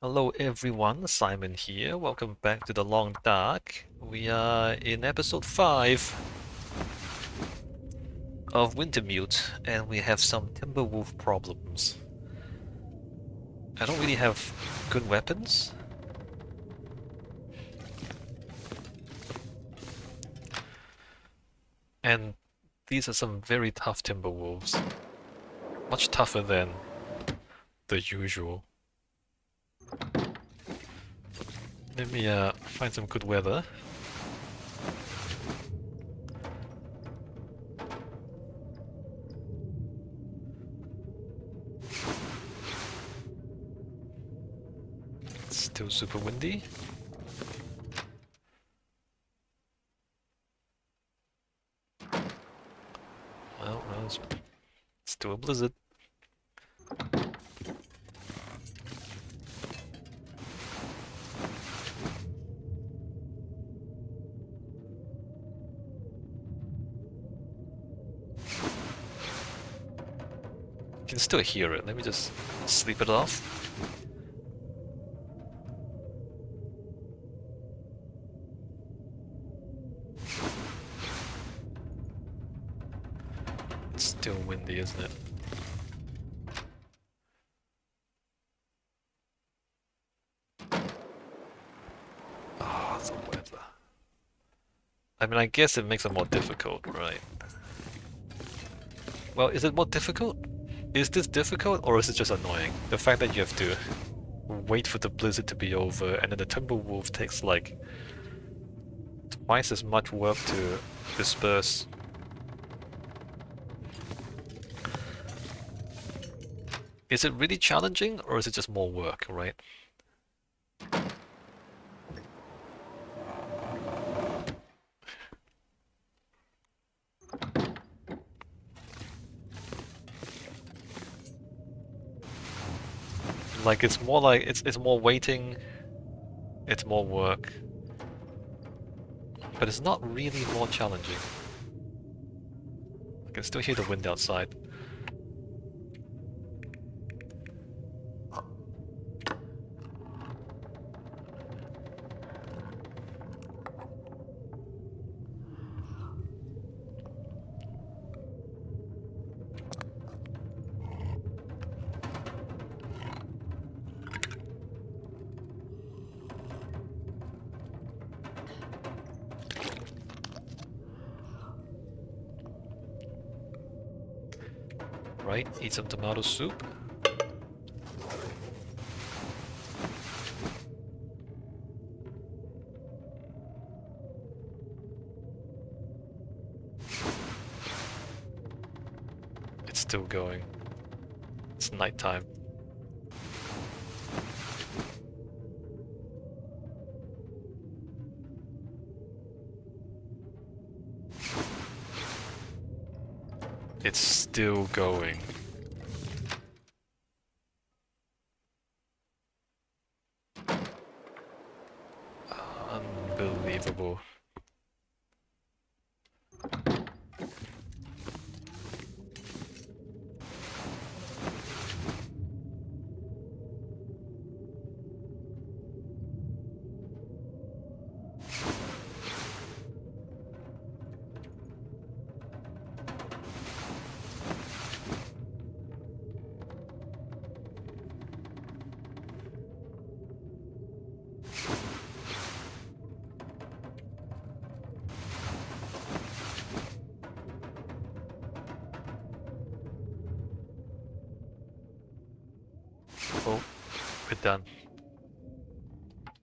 Hello everyone, Simon here. Welcome back to the Long Dark. We are in episode 5 of Wintermute, and we have some Timberwolf problems. I don't really have good weapons. And these are some very tough Timberwolves. Much tougher than the usual. Let me find some good weather. It's still super windy. Well, it's still a blizzard. You can still hear it. Let me just sleep it off. It's still windy, isn't it? Ah, the weather. I mean, I guess it makes it more difficult, right? Well, is it more difficult? Is this difficult, or is it just annoying? The fact that you have to wait for the blizzard to be over, and then the Timberwolf takes like twice as much work to disperse. Is it really challenging, or is it just more work, right? Like it's more like it's more waiting, it's more work, but it's not really more challenging. I can still hear the wind outside. Right, eat some tomato soup. It's still going. It's nighttime. It's still going. Unbelievable. Oh, we're done.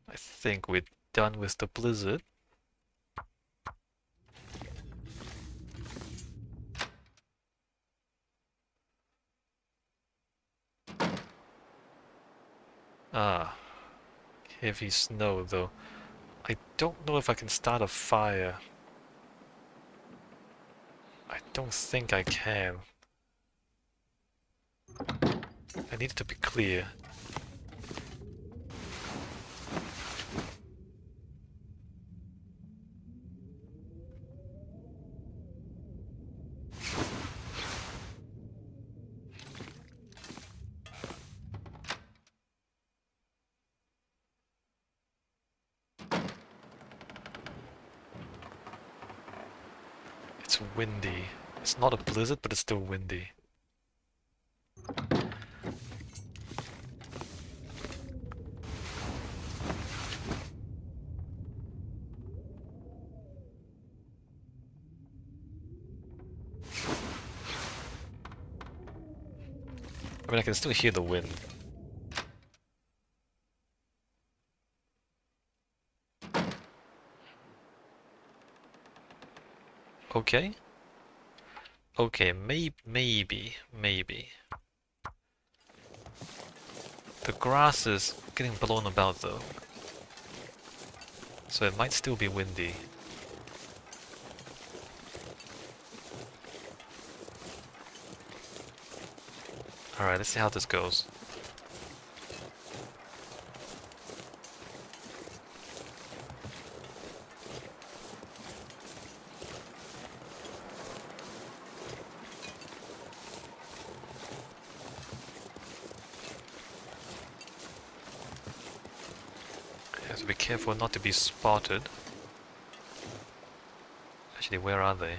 I think we're done with the blizzard. Ah, heavy snow though. I don't know if I can start a fire. I don't think I can. I need it to be clear. it's windy. It's not a blizzard, but it's still windy. I mean, I can still hear the wind. Okay. Okay, maybe. The grass is getting blown about though. So it might still be windy. Alright, let's see how this goes. Have to be careful not to be spotted. Actually, where are they?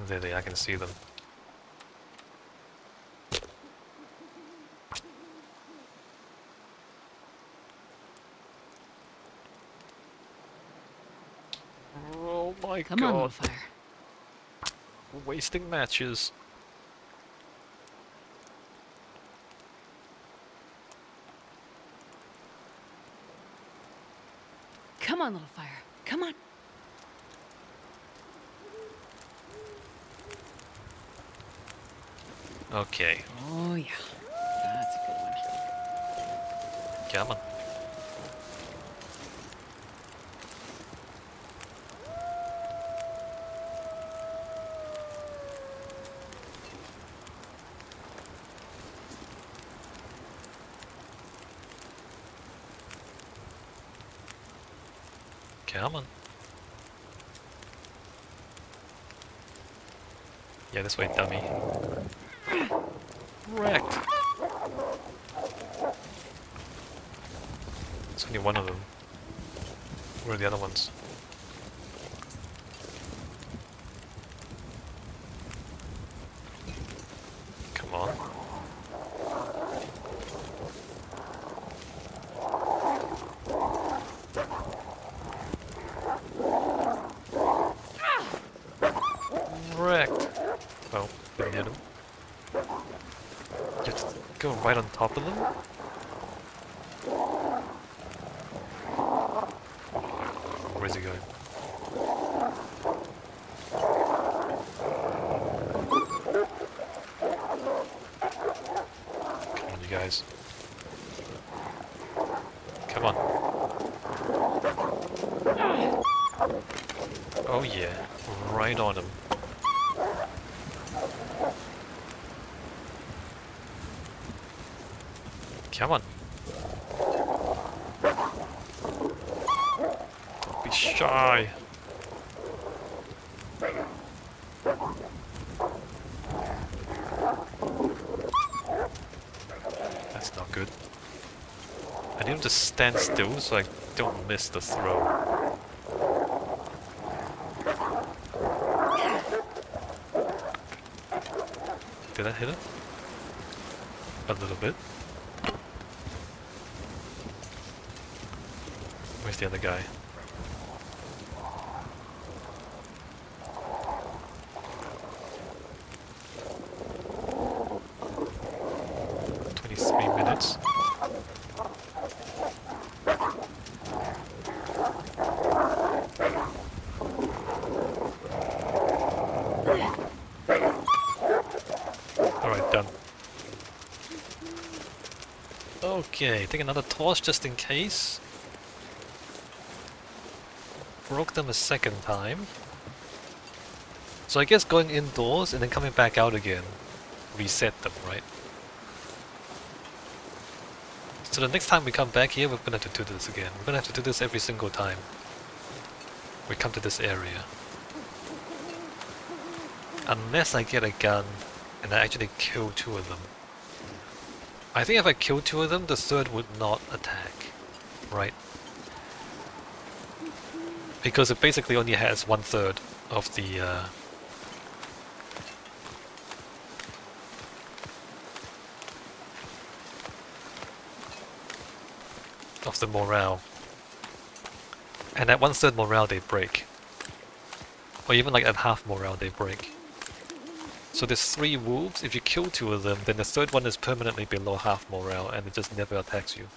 There they are, I can see them. Oh my Come on, little god. fire. Wasting matches. Come on, little fire. Come on. Okay. Oh, yeah. That's a good one. Come on. Come on. Yeah, this way, dummy. Wrecked. There's only one of them. Where are the other ones? Come on. Wrecked. Oh, didn't hit him. You have to go right on top of them? Where's he going? Come on, you guys. Come on. Oh yeah, right on him. Come on. Don't be shy. That's not good. I need him to stand still so I don't miss the throw. Did I hit it? A little bit. Where's the other guy? Minutes. Alright, done. Okay, take another torch just in case. Broke them a second time. So I guess going indoors and then coming back out again reset them, right? So the next time we come back here, we're gonna have to do this again. We're gonna have to do this every single time we come to this area. Unless I get a gun and I actually kill two of them. I think if I kill two of them, the third would not attack, right? because it basically only has 1/3 of the morale. And at 1/3 morale they break. Or even like at half morale they break. So there's 3 wolves, if you kill 2 of them, then the 3rd one is permanently below half morale and it just never attacks you.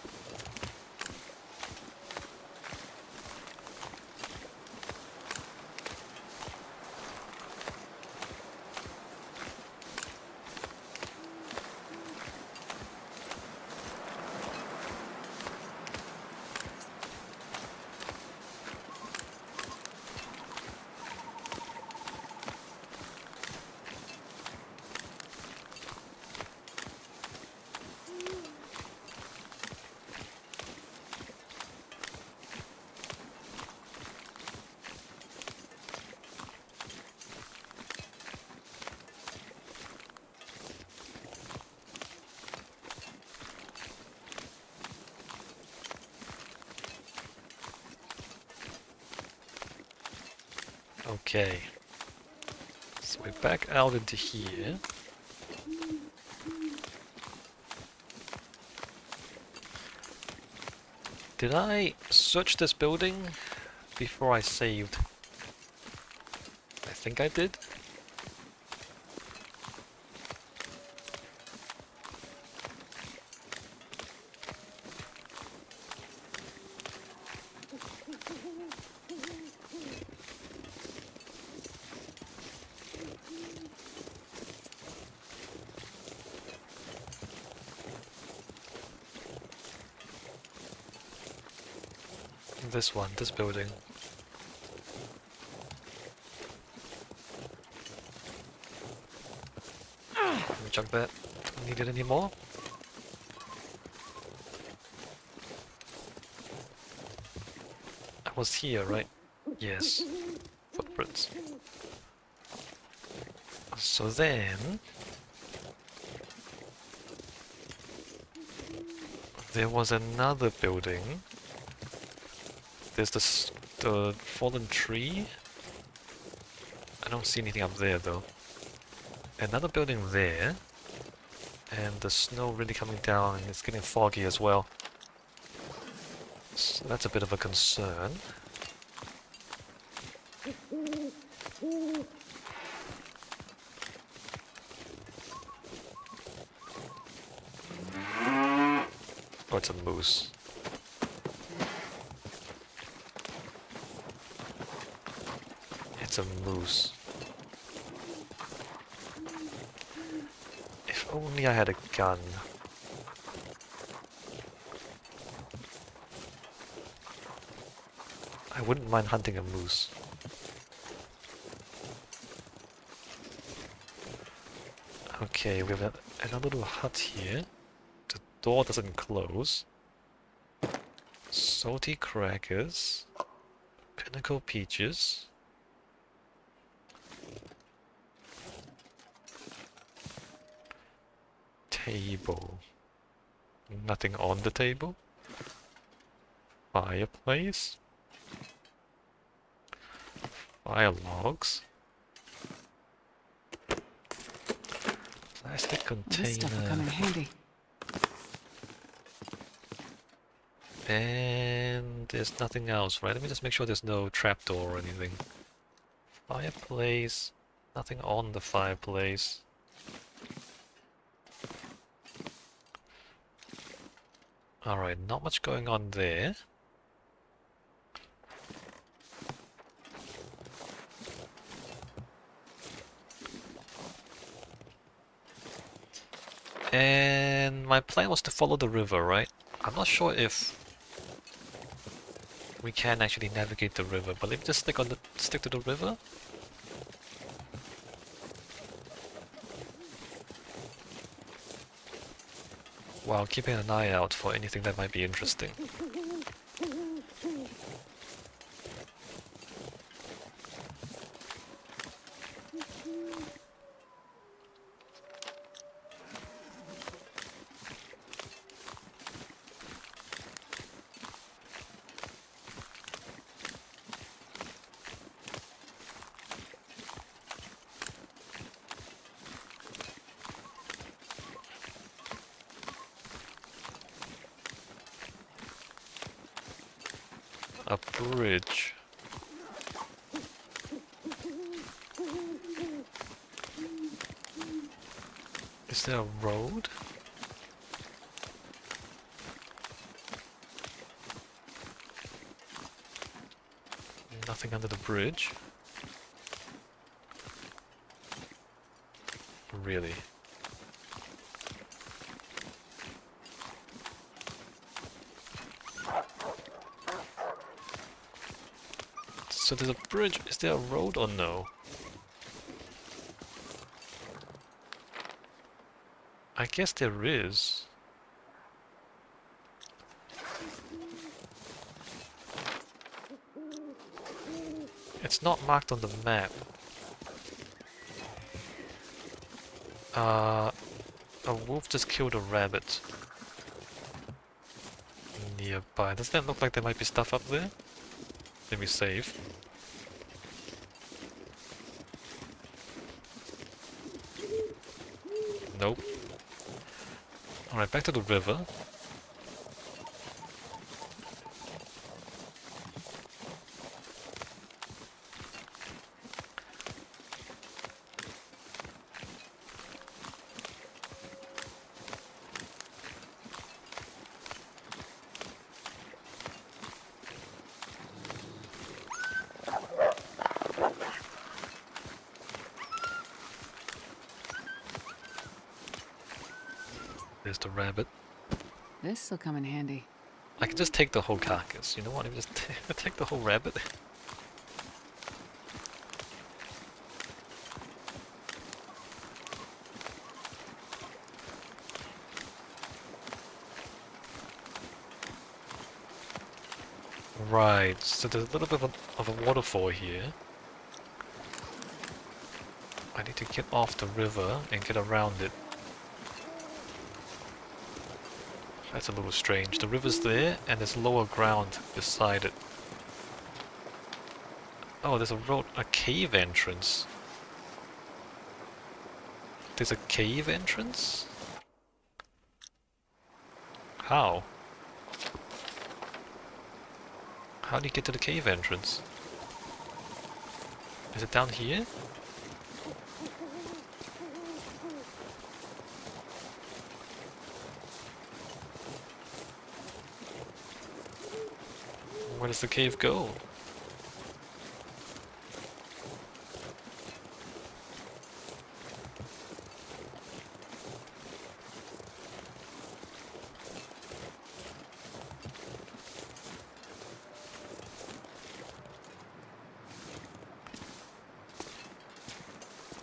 Okay. So we're back out into here. Did I search this building before I saved? I think I did. This one, this building. Let me chuck that. Don't need it anymore. I was here, right? Yes. Footprints. So then... there was another building. There's the fallen tree. I don't see anything up there though. Another building there. And the snow really coming down and it's getting foggy as well. So that's a bit of a concern. Oh, it's a moose. It's a moose. If only I had a gun. I wouldn't mind hunting a moose. Okay, we have another little hut here. The door doesn't close. Salty crackers. Pinnacle peaches. Table. Nothing on the table. Fireplace. Fire logs. Plastic container. This stuff will come in handy. And there's nothing else, right? Let me just make sure there's no trapdoor or anything. Fireplace. Nothing on the fireplace. Alright, not much going on there. And my plan was to follow the river, right? I'm not sure if we can actually navigate the river, but let me just stick to the river. While keeping an eye out for anything that might be interesting. a bridge. Is there a road? Nothing under the bridge. Really? So there's a bridge. Is there a road or no? I guess there is. It's not marked on the map. A wolf just killed a rabbit nearby. Does that look like there might be stuff up there? Let me save. Nope. Alright, back to the river. There's the rabbit. This'll come in handy. I can just take the whole carcass. You know what? I can just take the whole rabbit. Right, so there's a little bit of a waterfall here. I need to get off the river and get around it. That's a little strange. The river's there, and there's lower ground beside it. Oh, there's a road, a cave entrance. There's a cave entrance? How? How do you get to the cave entrance? Is it down here? Where does the cave go?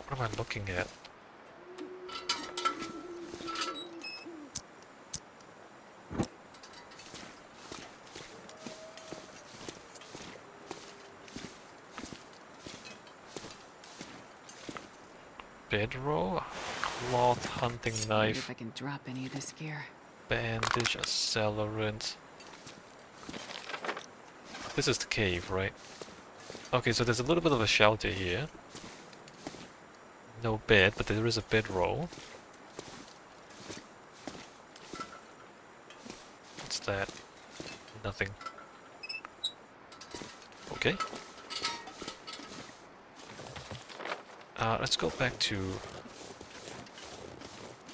What am I looking at? Bedroll, cloth, hunting Wonder knife, if I can drop any of this gear. bandage, accelerant. This is the cave, right? Okay, so there's a little bit of a shelter here. No bed, but there is a bedroll. What's that? Nothing. Okay. Let's go back to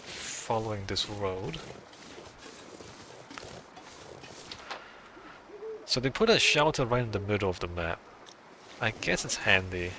following this road. So they put a shelter right in the middle of the map. I guess it's handy.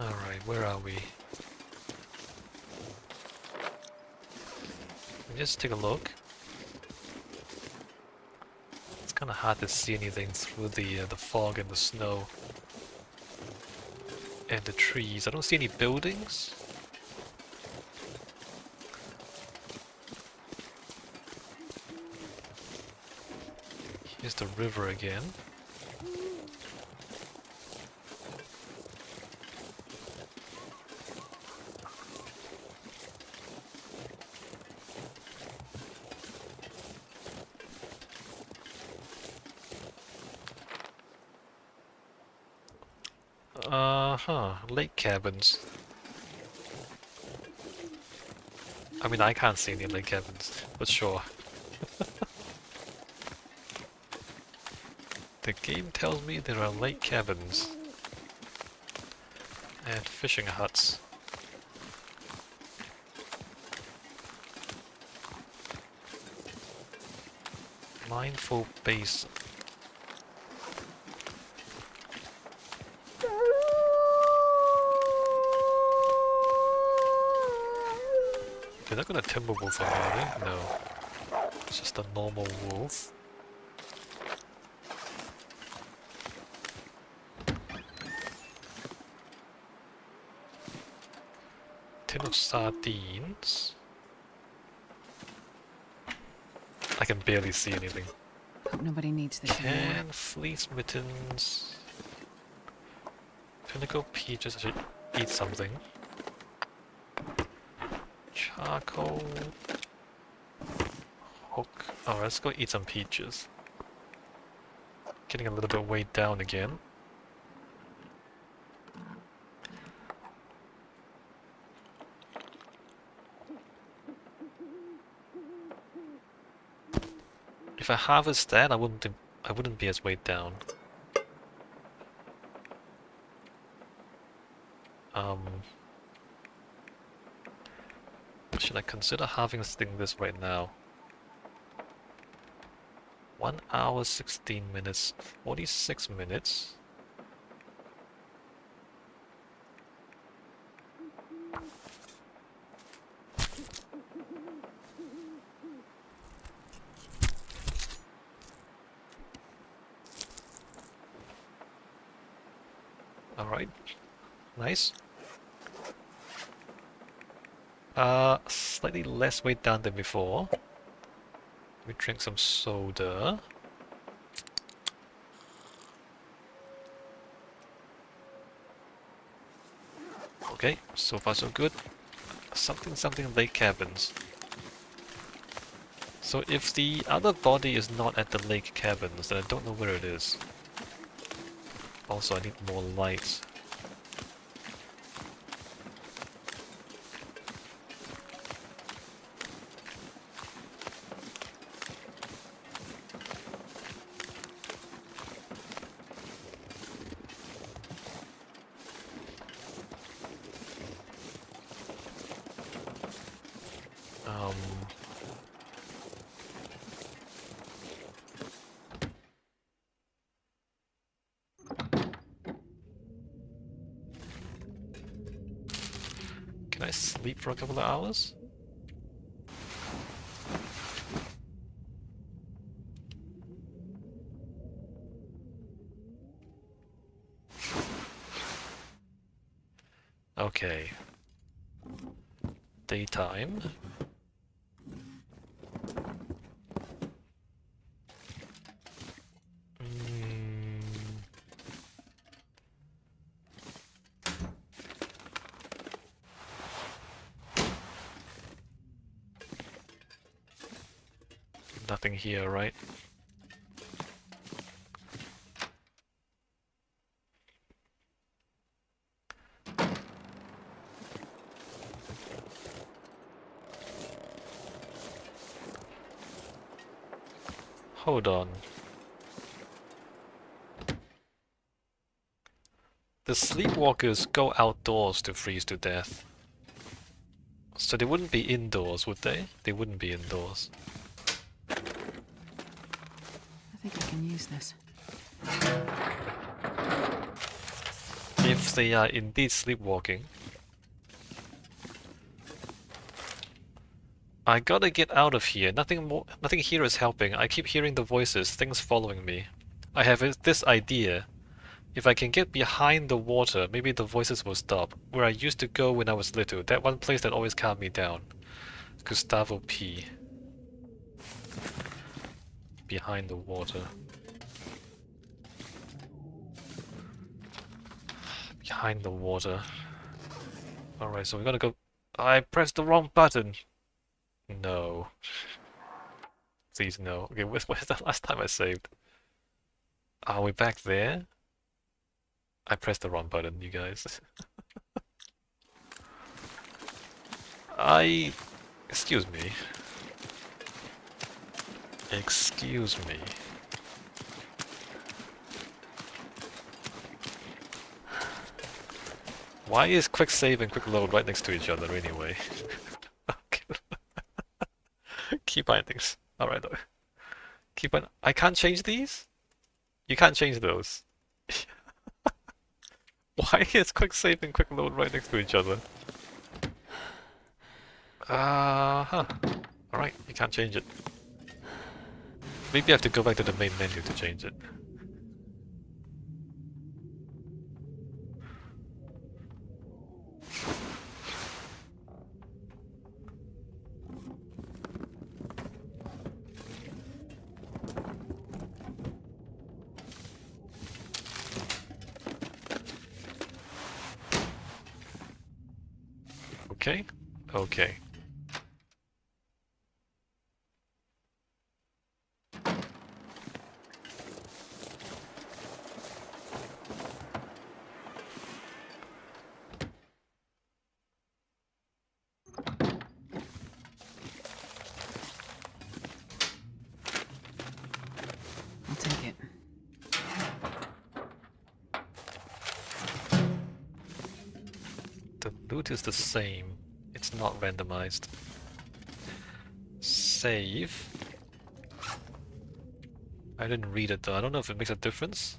Alright, where are we? Just take a look. It's kind of hard to see anything through the fog and the snow. And the trees. I don't see any buildings. Here's the river again. Lake cabins. I mean, I can't see any lake cabins, but sure. The game tells me there are lake cabins and fishing huts. Mindful base. They're not gonna timber wolf on me, are they? No. It's just a normal wolf. Tin of sardines. I can barely see anything. Hope nobody needs this anymore. Can fleece mittens. Pinnacle peaches. I should eat something. Charcoal. Hook. Oh, let's go eat some peaches. Getting a little bit weighed down again. If I harvest that, I wouldn't be as weighed down. Should I consider harvesting this right now? 1 hour, 16 minutes, 46 minutes. Alright, nice. Slightly less weight down than before. Let me drink some soda. Okay, so far so good. Something lake cabins. So if the other body is not at the lake cabins, then I don't know where it is. Also, I need more light. Can I sleep for a couple of hours? Okay. Daytime. Nothing here, right? Hold on. The sleepwalkers go outdoors to freeze to death. So they wouldn't be indoors, would they? They wouldn't be indoors. I think I can use this. If they are indeed sleepwalking, I gotta get out of here. Nothing here is helping. I keep hearing the voices, things following me. I have this idea If I can get behind the water, maybe the voices will stop. Where I used to go when I was little, that one place that always calmed me down. Gustavo P. Behind the water. Behind the water. Alright, so we gotta go... I pressed the wrong button! No. Please no. Okay, where's the last time I saved? Are we back there? I pressed the wrong button, you guys. Excuse me. Excuse me. Why is quick save and quick load right next to each other anyway? Key bindings. Alright. I can't change these? You can't change those. Why is quick save and quick load right next to each other? Huh. Alright, you can't change it. Maybe I have to go back to the main menu to change it. Okay? Okay. I'll take it. The loot is the same. It's not randomized. Save. I didn't read it though. I don't know if it makes a difference.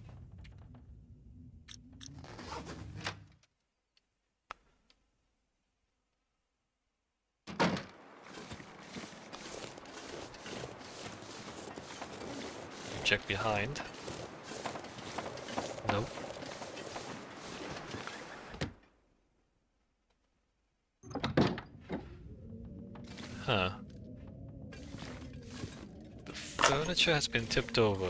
Check behind. Nope. Huh. The furniture has been tipped over.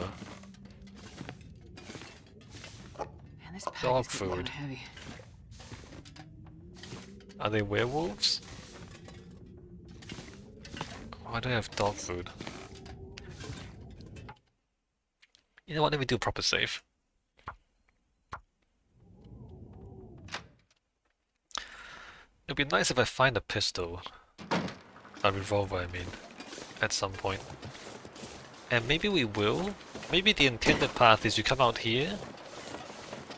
Man, this pack Dog is getting food. heavy. Are they werewolves? Why do I have dog food? You know what, let me do a proper save. It'd be nice if I find a pistol. A revolver, I mean. At some point. And maybe we will. Maybe the intended path is you come out here,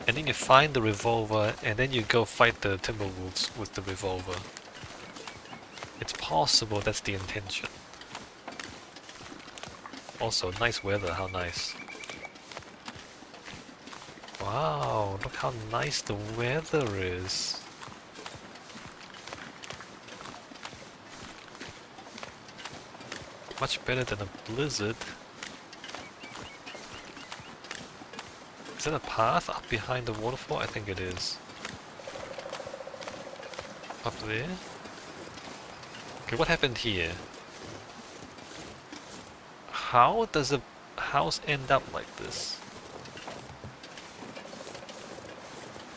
and then you find the revolver, and then you go fight the Timberwolves with the revolver. It's possible that's the intention. Also, nice weather, how nice. Wow, look how nice the weather is. Much better than a blizzard. Is that a path up behind the waterfall? I think it is. Up there? Okay, what happened here? How does a house end up like this?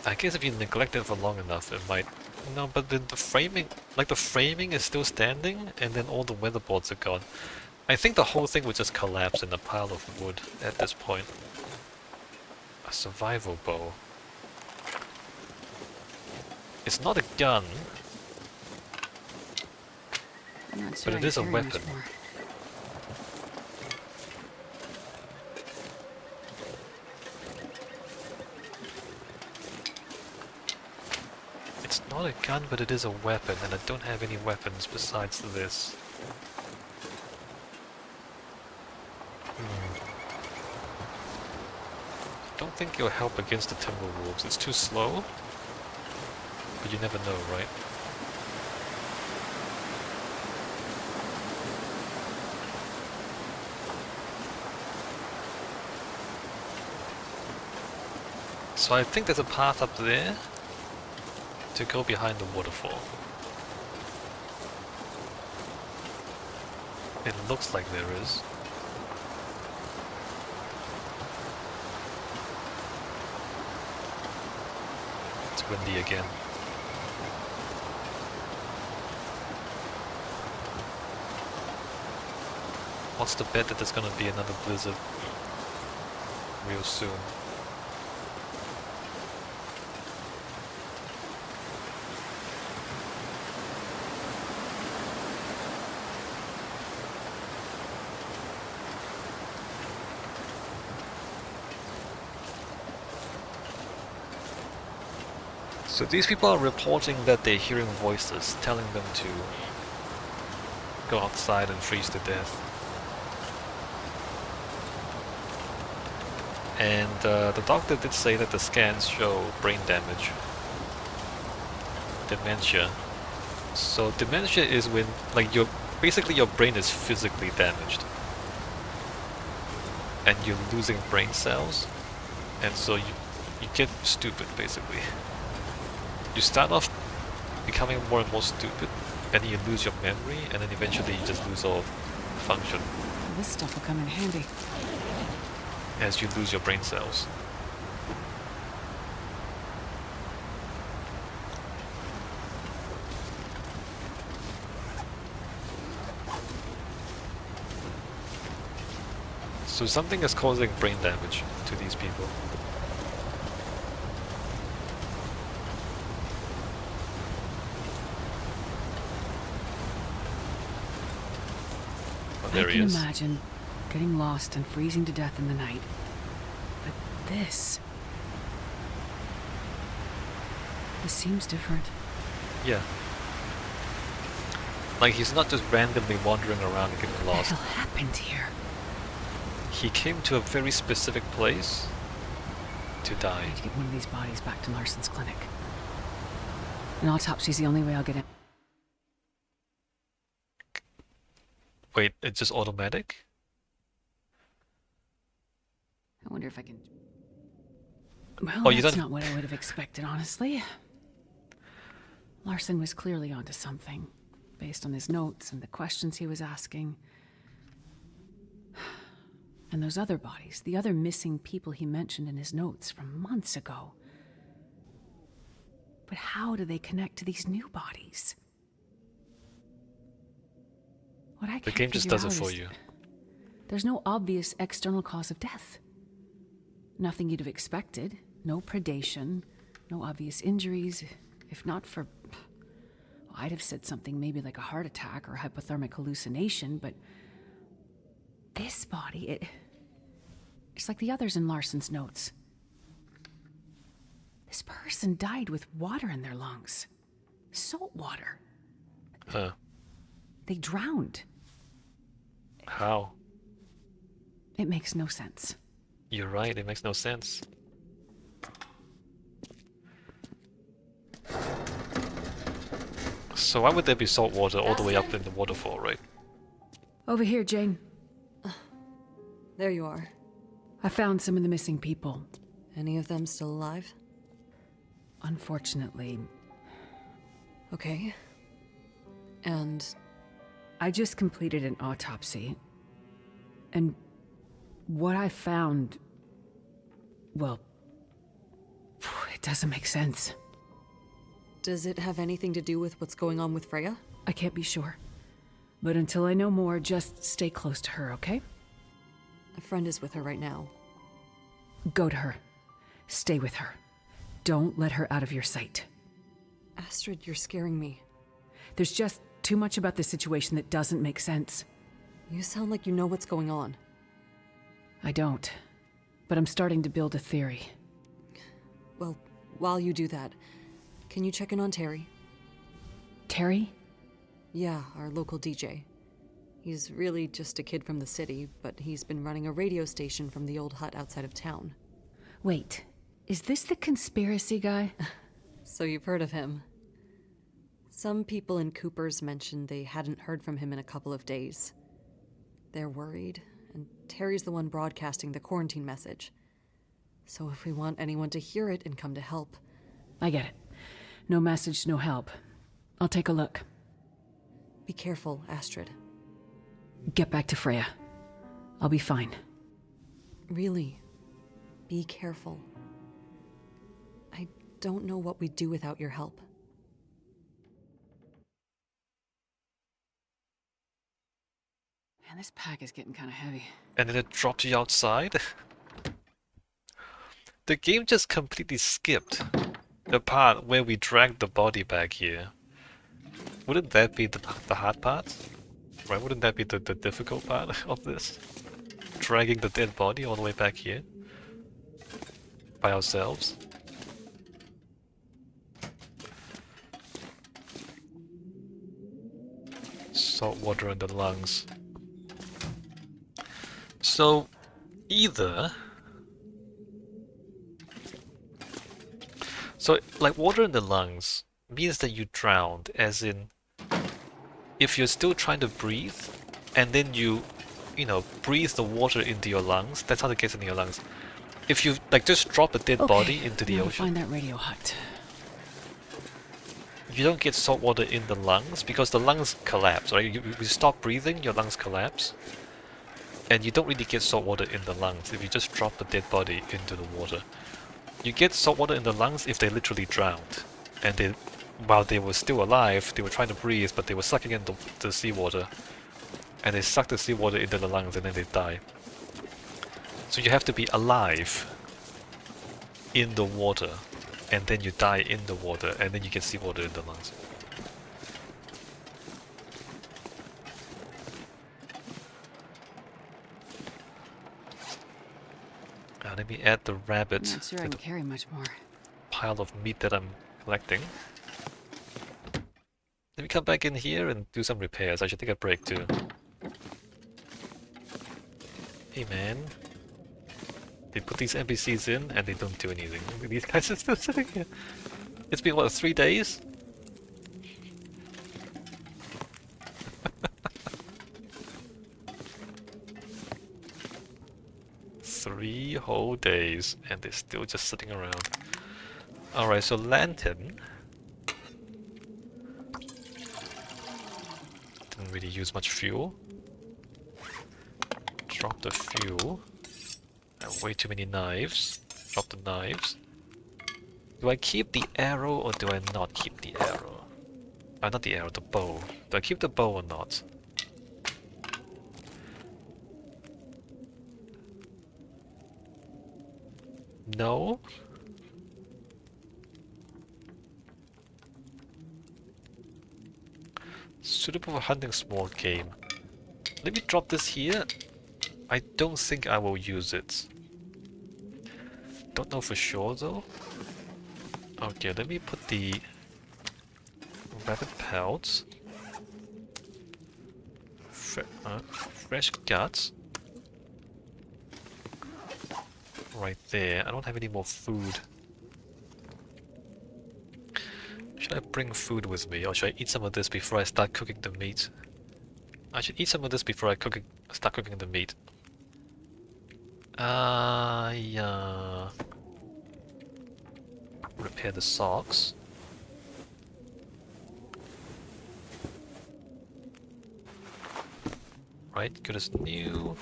I guess if you neglect it for long enough, it might... No, but the framing... Like, the framing is still standing, and then all the weatherboards are gone. I think the whole thing would just collapse in a pile of wood at this point. A survival bow. It's not a gun, I'm not but sure it I is a carry much weapon. more. It's not a gun, but it is a weapon, and I don't have any weapons besides this. I don't think it'll help against the Timberwolves. It's too slow, but you never know, right? So I think there's a path up there to go behind the waterfall. It looks like there is. It's windy again. What's the bet that there's gonna be another blizzard real soon? So these people are reporting that they're hearing voices telling them to go outside and freeze to death. And the doctor did say that the scans show brain damage. Dementia. So dementia is when, like, basically your brain is physically damaged. And you're losing brain cells. And so you get stupid, basically. You start off becoming more and more stupid, and then you lose your memory, and then eventually you just lose all function. This stuff will come in handy. As you lose your brain cells. So something is causing brain damage to these people. Oh, there I he can is. imagine getting lost and freezing to death in the night. But this seems different. Yeah. Like, he's not just randomly wandering around and getting What lost. the hell happened here? He came to a very specific place to I die. need to get one of these bodies back to Larson's clinic. An autopsy's the only way I'll get it. Wait, it's just automatic? I wonder if I can... Well, Oh, you that's don't- not what I would have expected, honestly. Larson was clearly onto something, based on his notes and the questions he was asking. And those other bodies, the other missing people he mentioned in his notes from months ago. But how do they connect to these new bodies? What I The can't game just figure does it out for is you. There's no obvious external cause of death. Nothing you'd have expected. No predation. No obvious injuries. If not for... Well, I'd have said something maybe like a heart attack or hypothermic hallucination, but... This body, it's like the others in Larson's notes. This person died with water in their lungs. Salt water. Huh. They drowned. How? It makes no sense. You're right, it makes no sense. So why would there be salt water all the way up in the waterfall, right? Over here, Jane. There you are. I found some of the missing people. Any of them still alive? Unfortunately, Okay. And I just completed an autopsy. And what I found... Well... It doesn't make sense. does it have anything to do with what's going on with Freya? I can't be sure. But until I know more, just stay close to her, okay? A friend is with her right now. Go to her. Stay with her. Don't let her out of your sight. Astrid, you're scaring me. There's just too much about this situation that doesn't make sense. You sound like you know what's going on. I don't. But I'm starting to build a theory. Well, while you do that, can you check in on Terry? Terry? Yeah, our local DJ. He's really just a kid from the city, but he's been running a radio station from the old hut outside of town. Wait, is this the conspiracy guy? So you've heard of him. Some people in Cooper's mentioned they hadn't heard from him in a couple of days. They're worried, and Terry's the one broadcasting the quarantine message. So if we want anyone to hear it and come to help... I get it. No message, no help. I'll take a look. Be careful, Astrid. Get back to Freya. I'll be fine. Really, be careful. I don't know what we'd do without your help. Man, this pack is getting kind of heavy. And then it dropped you outside? The game just completely skipped the part where we dragged the body back here. Wouldn't that be the hard part? Right, wouldn't that be the difficult part of this? Dragging the dead body all the way back here? By ourselves? Salt water in the lungs. So, either... So, like, water in the lungs means that you drowned, as in, if you're still trying to breathe, and then you know, breathe the water into your lungs, that's how it gets into your lungs. If you, like, just drop a dead body into the now to ocean, find that radio hut. you don't get salt water in the lungs, because the lungs collapse, right? You stop breathing, your lungs collapse. And you don't really get salt water in the lungs if you just drop a dead body into the water. You get salt water in the lungs if they literally drowned. And they, while they were still alive, they were trying to breathe, but they were sucking in the seawater. And they suck the seawater into the lungs and then they die. So you have to be alive in the water. And then you die in the water, and then you get seawater in the lungs. Let me add the rabbit I'm not sure I to can the carry much more. pile of meat that I'm collecting. Let me come back in here and do some repairs. I should take a break too. Hey man. They put these NPCs in and they don't do anything. These guys are still sitting here. It's been what, 3 days? 3 whole days and they're still just sitting around. Alright, so lantern. Didn't really use much fuel. Drop the fuel. And way too many knives. Drop the knives. Do I keep the arrow or do I not keep the arrow? Not the arrow, the bow. Do I keep the bow or not? No? Suitable for hunting small game. Let me drop this here. I don't think I will use it. Don't know for sure though. Okay, let me put the rabbit pelts. Fresh guts. Right there. I don't have any more food. Should I bring food with me, or should I eat some of this before I start cooking the meat? I should eat some of this before I start cooking the meat. Yeah. Repair the socks. Right, good as new.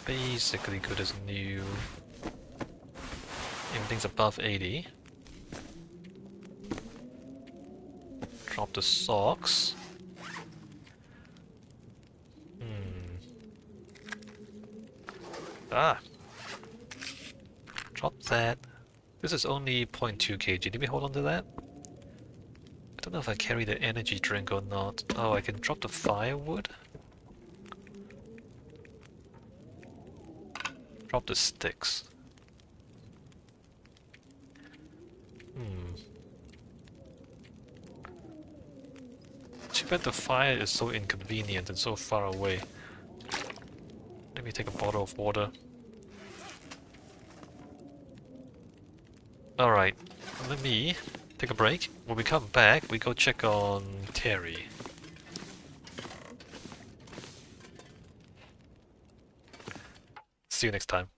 Basically good as new. Everything's above 80. Drop the socks. Drop that. This is only 0.2 kg. Did we hold on to that? I don't know if I carry the energy drink or not. Oh, I can drop the firewood. Drop the sticks. Too bad the fire is so inconvenient and so far away. Let me take a bottle of water. Alright, let me take a break. When we come back, we go check on Terry. see you next time.